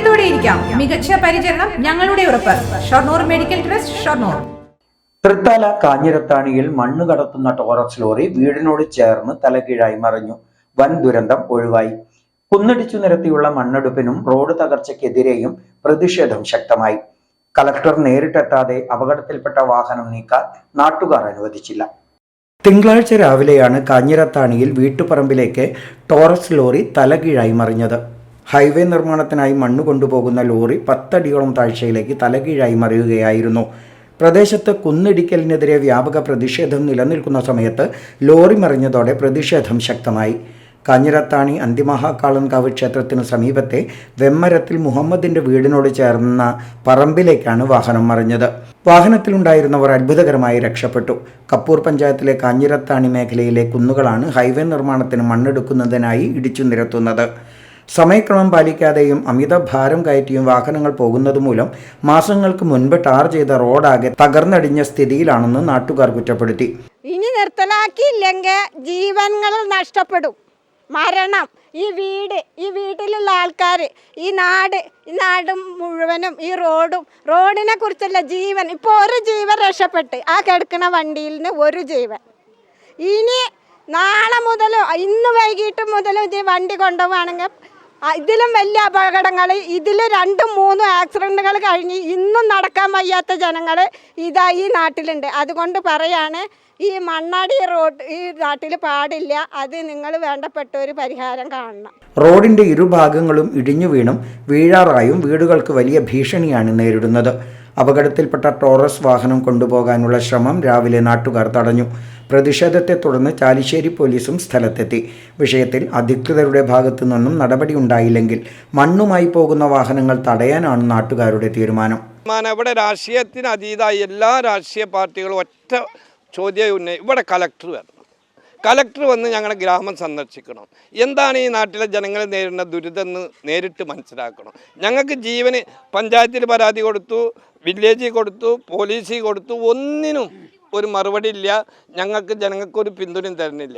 ധൈര്യത്തോടെയിരിക്കാം. മികച്ച പരിചരണം ഞങ്ങളുടെ ഉറപ്പ്. Shoranur medical trust, Shoranur. തൃത്താല കാഞ്ഞിരത്താണിയിൽ മണ്ണ് കടത്തുന്ന ടോറസ് ലോറി വീടിനോട് ചേർന്ന് തലകീഴായി മറിഞ്ഞു. വൻ ദുരന്തം ഒഴിവായി. കുന്നിടിച്ചു നിരത്തിയുള്ള മണ്ണെടുപ്പിനും റോഡ് തകർച്ചയ്ക്കെതിരെയും പ്രതിഷേധം ശക്തമായി. കളക്ടർ നേരിട്ടെത്താതെ അപകടത്തിൽപ്പെട്ട വാഹനം നീക്കാൻ നാട്ടുകാർ അനുവദിച്ചില്ല. തിങ്കളാഴ്ച രാവിലെയാണ് കാഞ്ഞിരത്താണിയിൽ വീട്ടുപറമ്പിലേക്ക് ടോറസ് ലോറി തലകീഴായി മറിഞ്ഞത്. ഹൈവേ നിർമ്മാണത്തിനായി മണ്ണ് കൊണ്ടുപോകുന്ന ലോറി 10 അടിയോളം താഴ്ചയിലേക്ക് തലകീഴായി മറിയുകയായിരുന്നു. പ്രദേശത്ത് കുന്നിടിക്കലിനെതിരെ വ്യാപക പ്രതിഷേധം നിലനിൽക്കുന്ന സമയത്ത് ലോറി മറിഞ്ഞതോടെ പ്രതിഷേധം ശക്തമായി. കാഞ്ഞിരത്താണി അന്തിമഹാകാളൻകാവ് ക്ഷേത്രത്തിന് സമീപത്തെ വെമ്മരത്തിൽ മുഹമ്മദിന്റെ വീടിനോട് ചേർന്ന പറമ്പിലേക്കാണ് വാഹനം മറിഞ്ഞത്. വാഹനത്തിലുണ്ടായിരുന്നവർ അത്ഭുതകരമായി രക്ഷപ്പെട്ടു. കപ്പൂർ പഞ്ചായത്തിലെ കാഞ്ഞിരത്താണി മേഖലയിലെ കുന്നുകളാണ് ഹൈവേ നിർമ്മാണത്തിന് മണ്ണെടുക്കുന്നതിനായി ഇടിച്ചു നിരത്തുന്നത്. സമയക്രമം പാലിക്കാതെയും അമിത ഭാരം കയറ്റിയും വാഹനങ്ങൾ പോകുന്നതുമൂലം മാസങ്ങൾക്ക് മുൻപ് ടാർ ചെയ്ത റോഡാകെ തകർന്നടിഞ്ഞ സ്ഥിതിയിലാണെന്ന് നാട്ടുകാർ കുറ്റപ്പെടുത്തി. ഇനി നിർത്തലാക്കിയില്ലെങ്കിൽ ജീവനുകൾ നഷ്ടപ്പെടും. മരണം, ഈ വീട്ടിലുള്ള ആൾക്കാർ, ഈ നാട് മുഴുവനും, ഈ റോഡിനെ കുറിച്ചുള്ള ജീവൻ. ഇപ്പോൾ ഒരു ജീവൻ രക്ഷപ്പെട്ട് ആ കിടക്കുന്ന വണ്ടിയിൽ നിന്ന് ഒരു ജീവൻ. ഇനി നാളെ മുതലോ ഇന്ന് വൈകിട്ട് മുതലോ ഇത് വണ്ടി കൊണ്ടുപോവുകയാണെങ്കിൽ ഇതിലും വലിയ അപകടങ്ങൾ, ഇതിൽ 2-3 ആക്സിഡൻറ്റുകൾ കഴിഞ്ഞ് ഇന്നും നടക്കാൻ വയ്യാത്ത ജനങ്ങൾ ഈ നാട്ടിലുണ്ട്. അതുകൊണ്ട് പറയാണ്, ഈ മണ്ണാടി റോഡ് ഈ നാട്ടിൽ പാടില്ല. അത് നിങ്ങൾ വേണ്ടപ്പെട്ട ഒരു പരിഹാരം കാണണം. റോഡിന്റെ ഇരുഭാഗങ്ങളും ഇടിഞ്ഞു വീണും വീഴാറായും വീടുകൾക്ക് വലിയ ഭീഷണിയാണ് നേരിടുന്നത്. അപകടത്തിൽപ്പെട്ട ടോറസ് വാഹനം കൊണ്ടുപോകാനുള്ള ശ്രമം രാവിലെ നാട്ടുകാർ തടഞ്ഞു. പ്രതിഷേധത്തെ തുടർന്ന് ചാലിശ്ശേരി പോലീസും സ്ഥലത്തെത്തി. വിഷയത്തിൽ അധികൃതരുടെ ഭാഗത്തു നിന്നും നടപടി ഉണ്ടായില്ലെങ്കിൽ മണ്ണുമായി പോകുന്ന വാഹനങ്ങൾ തടയാനാണ് നാട്ടുകാരുടെ തീരുമാനം. ഇവിടെ രാഷ്ട്രീയത്തിന് അതീതമായി എല്ലാ രാഷ്ട്രീയ പാർട്ടികളും ഒറ്റ ചോദ്യം ഇവിടെ കളക്ടർ വരണം. കളക്ടർ വന്ന് ഞങ്ങളുടെ ഗ്രാമം സന്ദർശിക്കണം. എന്താണ് ഈ നാട്ടിലെ ജനങ്ങൾ നേരിടുന്ന ദുരിതമെന്ന് നേരിട്ട് മനസ്സിലാക്കണം. ഞങ്ങൾക്ക് ജീവന് പഞ്ചായത്തിൽ പരാതി കൊടുത്തു, വില്ലേജിൽ കൊടുത്തു, പോലീസിൽ കൊടുത്തു, ഒന്നിനും ഒരു മറുപടി ഇല്ല. ജനങ്ങൾക്കൊരു പിന്തുണയും തരുന്നില്ല.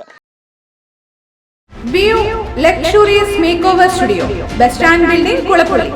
View luxurious make over studio, bus stand building, Kulappully.